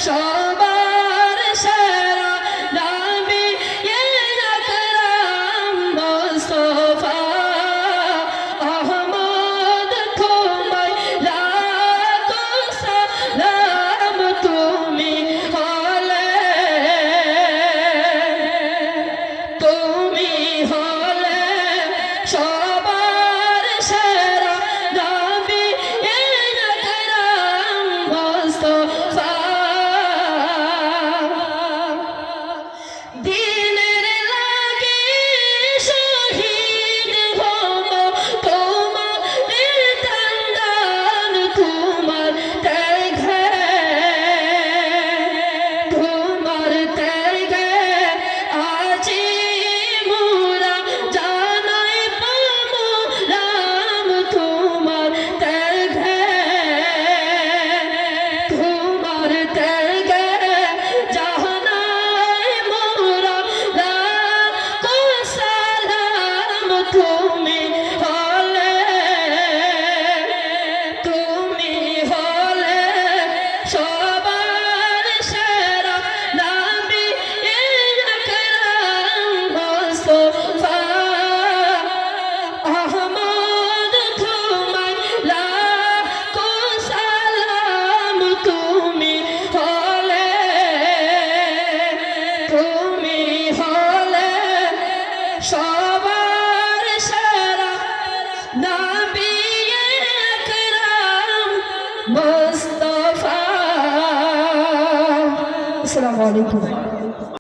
সবার সেরা নবী আকরাম মুস্তাফা আহমদ তোমায় লাখো সালাম তুমি হলে সবার সেরা নবী আকরাম মুস্তাফা দিনের লাগি শহীদ হব তোমার দান তোমার ত্যাগে আজি মোরা জানাই পাবো রাম তোমার ত্যাগে জানাই মোরা লাখো সালাম তুমি হলে সবার সেরা নবী আকরাম মুস্তাফা আহমদ তোমায় লাখো সালাম তুমি হলে সবার সেরা নবী আকরাম মুস্তাফা। আসসালামু আলাইকুম।